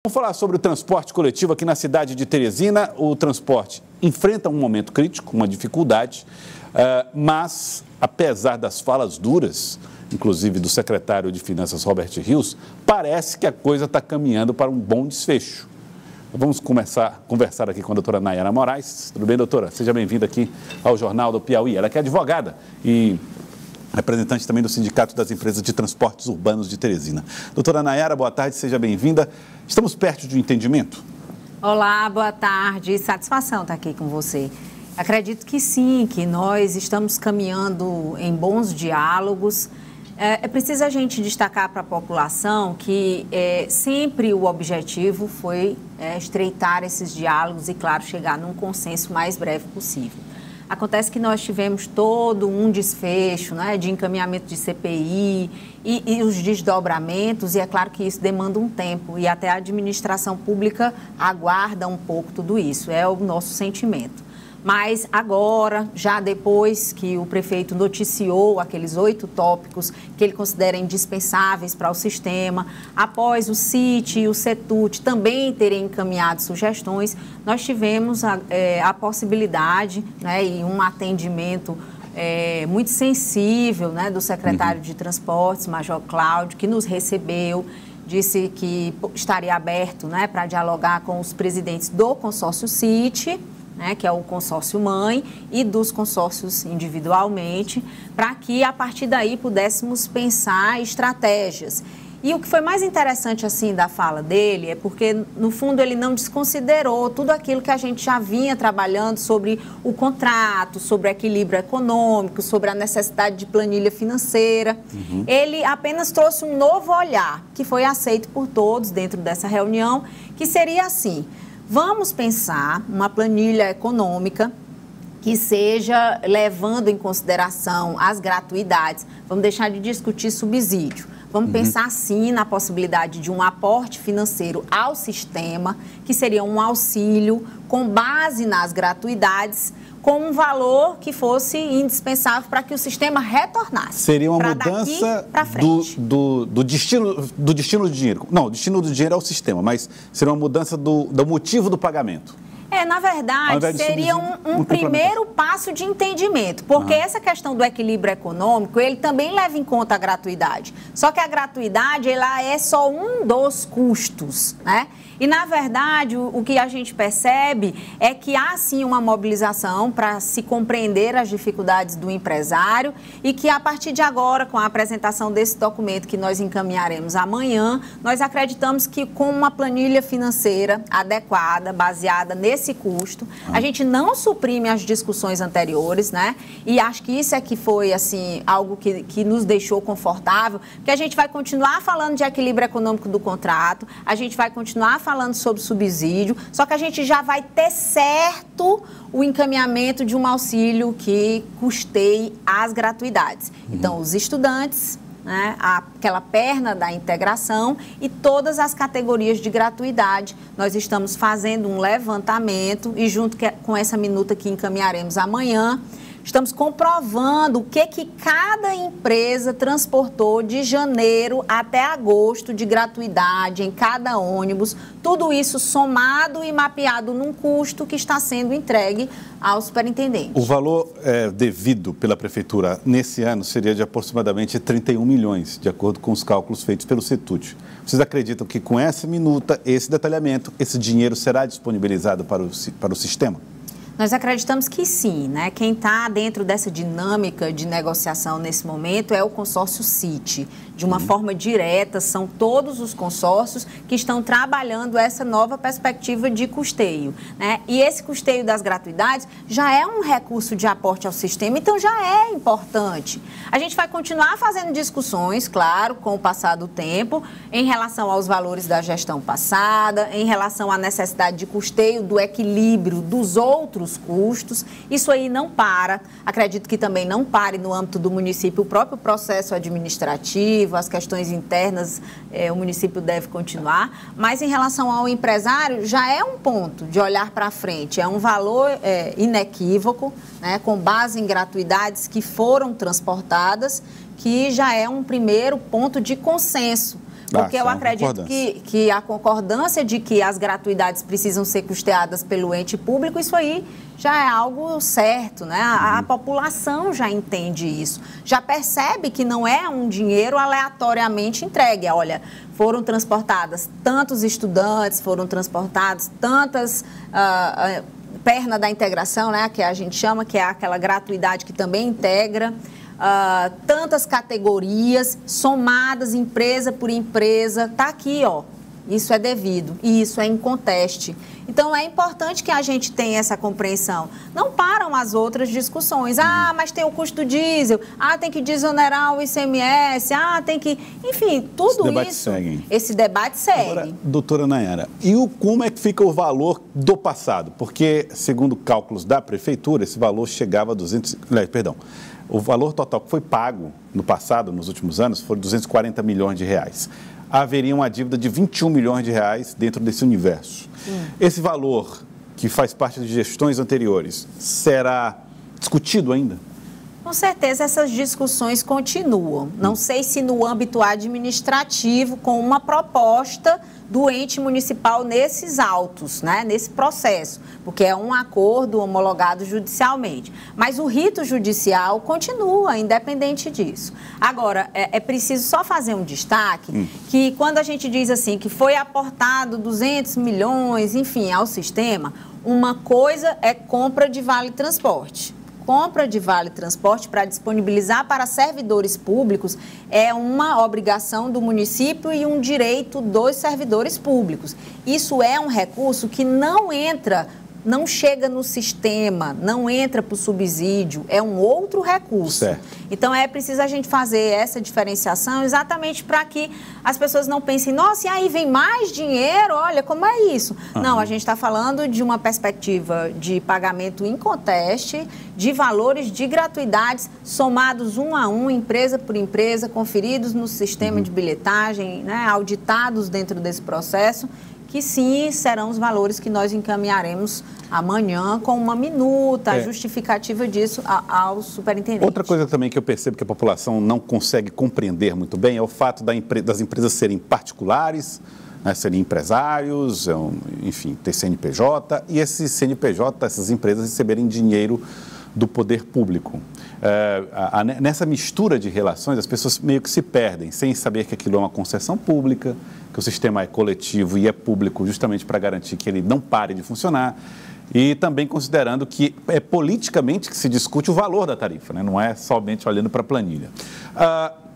Vamos falar sobre o transporte coletivo aqui na cidade de Teresina. O transporte enfrenta um momento crítico, uma dificuldade, mas apesar das falas duras, inclusive do secretário de Finanças, Robert Rios, parece que a coisa está caminhando para um bom desfecho. Vamos conversar aqui com a doutora Nayara Moraes. Tudo bem, doutora? Seja bem-vinda aqui ao Jornal do Piauí. Ela que é advogada e representante também do Sindicato das Empresas de Transportes Urbanos de Teresina. Doutora Nayara, boa tarde, seja bem-vinda. Estamos perto de um entendimento? Olá, boa tarde. Satisfação estar aqui com você. Acredito que sim, que nós estamos caminhando em bons diálogos. É preciso a gente destacar para a população que sempre o objetivo foi estreitar esses diálogos e, claro, chegar num consenso mais breve possível. Acontece que nós tivemos todo um desfecho, né, de encaminhamento de CPI e os desdobramentos, e é claro que isso demanda um tempo, e até a administração pública aguarda um pouco tudo isso, é o nosso sentimento. Mas agora, já depois que o prefeito noticiou aqueles 8 tópicos que ele considera indispensáveis para o sistema, após o CIT e o CETUT também terem encaminhado sugestões, nós tivemos a possibilidade, né, e um atendimento muito sensível, né, do secretário de Transportes, Major Cláudio, que nos recebeu, disse que estaria aberto, né, para dialogar com os presidentes do consórcio CIT, né, que é o consórcio mãe, e dos consórcios individualmente, para que a partir daí pudéssemos pensar estratégias. E o que foi mais interessante assim da fala dele é porque, no fundo, ele não desconsiderou tudo aquilo que a gente já vinha trabalhando sobre o contrato, sobre o equilíbrio econômico, sobre a necessidade de planilha financeira. Ele apenas trouxe um novo olhar, que foi aceito por todos dentro dessa reunião, que seria assim: vamos pensar uma planilha econômica que seja levando em consideração as gratuidades. Vamos deixar de discutir subsídio. Vamos pensar, sim, na possibilidade de um aporte financeiro ao sistema, que seria um auxílio com base nas gratuidades, com um valor que fosse indispensável para que o sistema retornasse. Seria uma mudança do destino do dinheiro. Não, o destino do dinheiro é o sistema, mas seria uma mudança do motivo do pagamento. Na verdade, seria um primeiro passo de entendimento, porque essa questão do equilíbrio econômico, ele também leva em conta a gratuidade. Só que a gratuidade, ela é só um dos custos, né? E, na verdade, o que a gente percebe é que há, sim, uma mobilização para se compreender as dificuldades do empresário e que, a partir de agora, com a apresentação desse documento que nós encaminharemos amanhã, nós acreditamos que, com uma planilha financeira adequada, baseada nesse custo, a gente não suprime as discussões anteriores, né? E acho que isso é que foi, assim, algo que nos deixou confortável, porque a gente vai continuar falando de equilíbrio econômico do contrato, a gente vai continuar falando sobre subsídio, só que a gente já vai ter certo o encaminhamento de um auxílio que custeie as gratuidades. Então, os estudantes, né, aquela perna da integração e todas as categorias de gratuidade. Nós estamos fazendo um levantamento e, junto com essa minuta que encaminharemos amanhã, estamos comprovando o que cada empresa transportou de janeiro até agosto de gratuidade em cada ônibus. Tudo isso somado e mapeado num custo que está sendo entregue ao superintendente. O valor devido pela Prefeitura nesse ano seria de aproximadamente 31 milhões, de acordo com os cálculos feitos pelo CETUT. Vocês acreditam que com essa minuta, esse detalhamento, esse dinheiro será disponibilizado para o sistema? Nós acreditamos que sim, né? Quem está dentro dessa dinâmica de negociação nesse momento é o consórcio CIT. De uma forma direta, são todos os consórcios que estão trabalhando essa nova perspectiva de custeio, né? E esse custeio das gratuidades já é um recurso de aporte ao sistema, então já é importante. A gente vai continuar fazendo discussões, claro, com o passar do tempo, em relação aos valores da gestão passada, em relação à necessidade de custeio do equilíbrio dos outros custos. Isso aí não para. Acredito que também não pare no âmbito do município o próprio processo administrativo, as questões internas, o município deve continuar, mas em relação ao empresário, já é um ponto de olhar para frente, é um valor inequívoco, né, com base em gratuidades que foram transportadas, que já é um primeiro ponto de consenso, Porque eu acredito que a concordância de que as gratuidades precisam ser custeadas pelo ente público, isso aí já é algo certo, né? A população já entende isso, já percebe que não é um dinheiro aleatoriamente entregue. Olha, foram transportadas tantos estudantes, foram transportados tantas perna da integração, né? Que a gente chama, que é aquela gratuidade que também integra. Tantas categorias somadas empresa por empresa, está aqui, ó. Isso é devido e isso é inconteste. Então, é importante que a gente tenha essa compreensão. Não param as outras discussões. Mas tem o custo do diesel. Tem que desonerar o ICMS. Tem que... Enfim, tudo isso... Esse debate segue. Agora, doutora Nayara, como é que fica o valor do passado? Porque, segundo cálculos da prefeitura, esse valor chegava a o valor total que foi pago no passado, nos últimos anos, foi 240 milhões de reais. Haveria uma dívida de 21 milhões de reais dentro desse universo. Esse valor, que faz parte de gestões anteriores, será discutido ainda? Com certeza essas discussões continuam. Não sei se no âmbito administrativo, com uma proposta do ente municipal nesses autos, né, nesse processo, porque é um acordo homologado judicialmente. Mas o rito judicial continua, independente disso. Agora, é preciso só fazer um destaque, que quando a gente diz assim, que foi aportado 200 milhões, enfim, ao sistema, uma coisa é compra de vale transporte. Compra de vale transporte para disponibilizar para servidores públicos é uma obrigação do município e um direito dos servidores públicos. Isso é um recurso que não chega no sistema, não entra para o subsídio, é um outro recurso. Certo. Então, é preciso a gente fazer essa diferenciação exatamente para que as pessoas não pensem, nossa, e aí vem mais dinheiro? Olha, como é isso? Não, a gente está falando de uma perspectiva de pagamento inconteste, de valores de gratuidades somados um a um, empresa por empresa, conferidos no sistema de bilhetagem, né, auditados dentro desse processo, que sim, serão os valores que nós encaminharemos amanhã com uma minuta justificativa disso ao superintendente. Outra coisa também que eu percebo que a população não consegue compreender muito bem é o fato das empresas serem particulares, né, serem empresários, enfim, ter CNPJ, e esses CNPJ, essas empresas receberem dinheiro do poder público. Nessa mistura de relações, as pessoas meio que se perdem, sem saber que aquilo é uma concessão pública, que o sistema é coletivo e é público justamente para garantir que ele não pare de funcionar, e também considerando que é politicamente que se discute o valor da tarifa, né? Não é somente olhando para a planilha.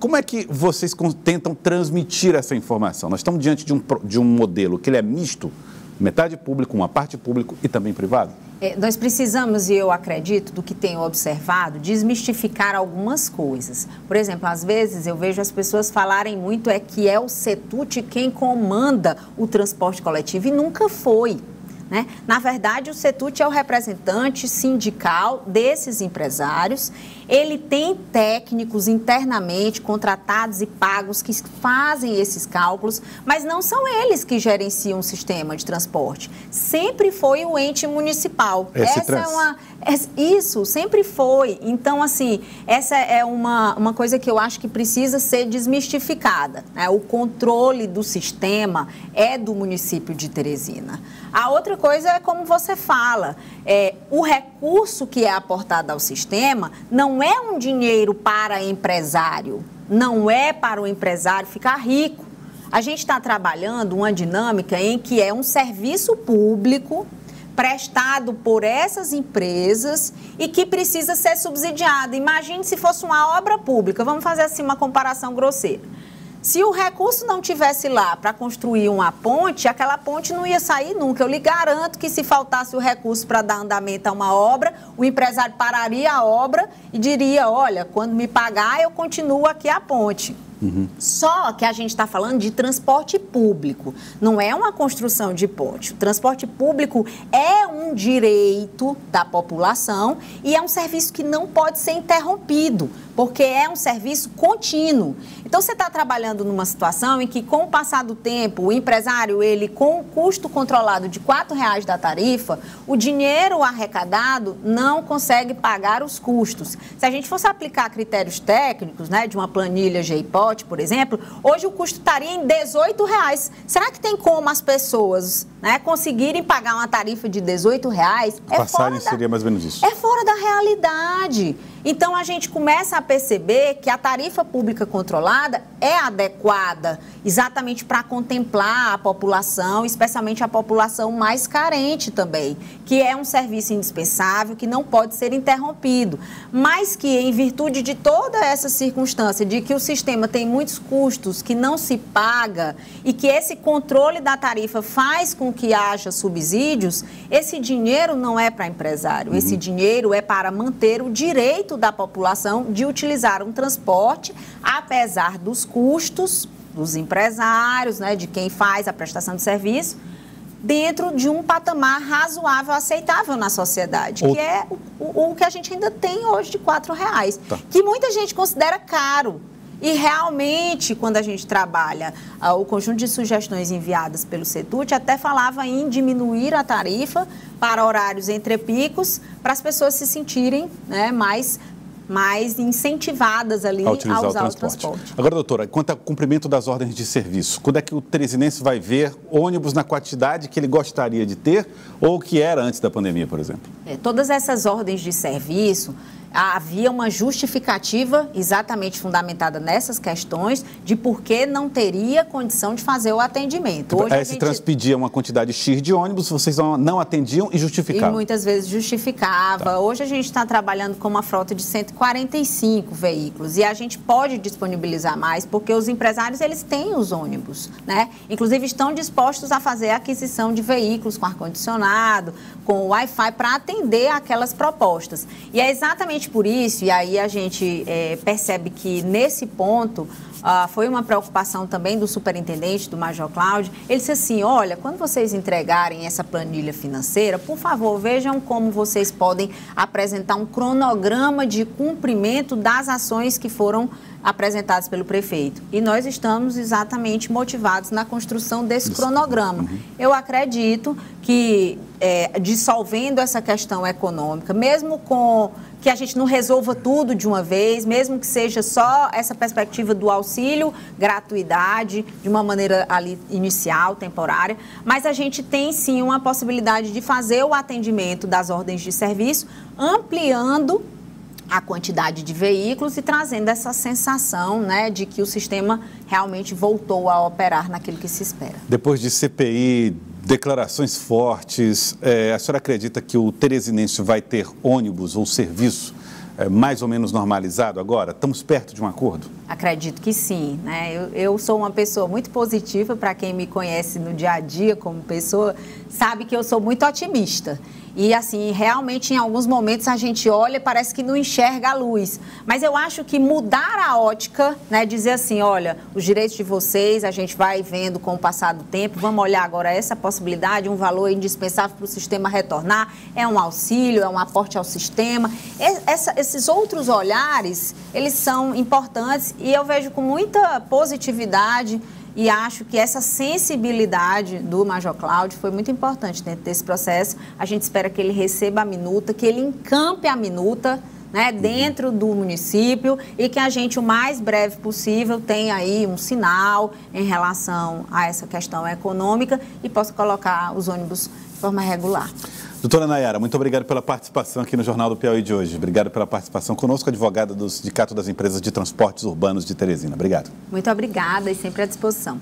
Como é que vocês tentam transmitir essa informação? Nós estamos diante de um modelo que ele é misto, metade público, uma parte público e também privado? Nós precisamos, e eu acredito, do que tenho observado, desmistificar algumas coisas. Por exemplo, às vezes eu vejo as pessoas falarem muito que é o CETUT quem comanda o transporte coletivo, e nunca foi. Né? Na verdade, o CETUT é o representante sindical desses empresários. Ele tem técnicos internamente contratados e pagos que fazem esses cálculos, mas não são eles que gerenciam o sistema de transporte. Sempre foi o ente municipal. Isso, sempre foi. Então, assim, essa é uma coisa que eu acho que precisa ser desmistificada, né? O controle do sistema é do município de Teresina. A outra coisa é como você fala, o recurso que é aportado ao sistema não é um dinheiro para empresário, não é para o empresário ficar rico. A gente está trabalhando uma dinâmica em que é um serviço público prestado por essas empresas e que precisa ser subsidiado. Imagine se fosse uma obra pública, vamos fazer assim uma comparação grosseira. Se o recurso não tivesse lá para construir uma ponte, aquela ponte não ia sair nunca. Eu lhe garanto que se faltasse o recurso para dar andamento a uma obra, o empresário pararia a obra e diria, olha, quando me pagar eu continuo aqui a ponte. Só que a gente está falando de transporte público, não é uma construção de ponte. O transporte público é um direito da população e é um serviço que não pode ser interrompido. porque é um serviço contínuo. Então, você está trabalhando numa situação em que, com o passar do tempo, o empresário, ele com o custo controlado de R$4 da tarifa, o dinheiro arrecadado não consegue pagar os custos. Se a gente fosse aplicar critérios técnicos, né, de uma planilha GIPOT, por exemplo, hoje o custo estaria em R$18. Será que tem como as pessoas, né, conseguirem pagar uma tarifa de R$18? Passagem seria mais ou menos isso. É fora da realidade. Então, a gente começa a perceber que a tarifa pública controlada é adequada exatamente para contemplar a população, especialmente a população mais carente também, que é um serviço indispensável, que não pode ser interrompido, mas que, em virtude de toda essa circunstância de que o sistema tem muitos custos que não se paga e que esse controle da tarifa faz com que haja subsídios, esse dinheiro não é para empresário, esse dinheiro é para manter o direito da população de utilizar um transporte, apesar dos custos dos empresários, né, de quem faz a prestação de serviço, dentro de um patamar razoável, aceitável na sociedade, que é o que a gente ainda tem hoje de R$4, que muita gente considera caro. E realmente, quando a gente trabalha o conjunto de sugestões enviadas pelo CETUT, até falava em diminuir a tarifa para horários entre picos, para as pessoas se sentirem, né, mais incentivadas ali a usar o transporte. Agora, doutora, quanto ao cumprimento das ordens de serviço, quando é que o teresinense vai ver ônibus na quantidade que ele gostaria de ter ou que era antes da pandemia, por exemplo? Todas essas ordens de serviço, havia uma justificativa exatamente fundamentada nessas questões de por que não teria condição de fazer o atendimento. Hoje a gente transpedia uma quantidade X de ônibus, vocês não atendiam e justificavam? E muitas vezes justificava. Hoje a gente está trabalhando com uma frota de 145 veículos e a gente pode disponibilizar mais porque os empresários, eles têm os ônibus, né? Inclusive estão dispostos a fazer a aquisição de veículos com ar-condicionado, com Wi-Fi para atender aquelas propostas. E é exatamente por isso, e aí a gente percebe que nesse ponto foi uma preocupação também do superintendente, do Major Cláudio. Ele disse assim, olha, quando vocês entregarem essa planilha financeira, por favor, vejam como vocês podem apresentar um cronograma de cumprimento das ações que foram apresentadas pelo prefeito. E nós estamos exatamente motivados na construção desse cronograma. Eu acredito que, dissolvendo essa questão econômica, mesmo com que a gente não resolva tudo de uma vez, mesmo que seja só essa perspectiva do auxílio, gratuidade, de uma maneira ali inicial, temporária, mas a gente tem sim uma possibilidade de fazer o atendimento das ordens de serviço, ampliando a quantidade de veículos e trazendo essa sensação, né, de que o sistema realmente voltou a operar naquilo que se espera. Depois de CPI, declarações fortes, a senhora acredita que o teresinense vai ter ônibus ou serviço mais ou menos normalizado agora? Estamos perto de um acordo? Acredito que sim, né? Eu sou uma pessoa muito positiva, para quem me conhece no dia a dia como pessoa, sabe que eu sou muito otimista. E, assim, realmente, em alguns momentos a gente olha e parece que não enxerga a luz. Mas eu acho que mudar a ótica, né, dizer assim, olha, os direitos de vocês, a gente vai vendo com o passar do tempo, vamos olhar agora essa possibilidade, um valor indispensável para o sistema retornar, é um auxílio, é um aporte ao sistema. Esses outros olhares, eles são importantes e eu vejo com muita positividade. E acho que essa sensibilidade do Major Cláudio foi muito importante dentro desse processo. A gente espera que ele receba a minuta, que ele encampe a minuta, né, dentro do município e que a gente, o mais breve possível, tenha aí um sinal em relação a essa questão econômica e possa colocar os ônibus de forma regular. Doutora Nayara, muito obrigado pela participação aqui no Jornal do Piauí de hoje. Obrigado pela participação conosco, advogada do Sindicato das Empresas de Transportes Urbanos de Teresina. Obrigado. Muito obrigada e sempre à disposição.